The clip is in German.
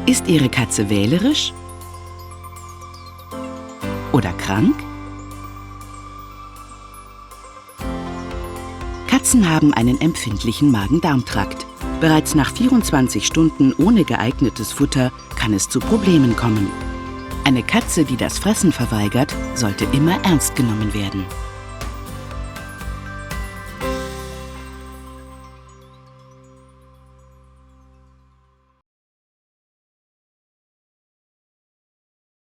Ist Ihre Katze wählerisch? Oder krank? Katzen haben einen empfindlichen Magen-Darm-Trakt. Bereits nach 24 Stunden ohne geeignetes Futter kann es zu Problemen kommen. Eine Katze, die das Fressen verweigert, sollte immer ernst genommen werden.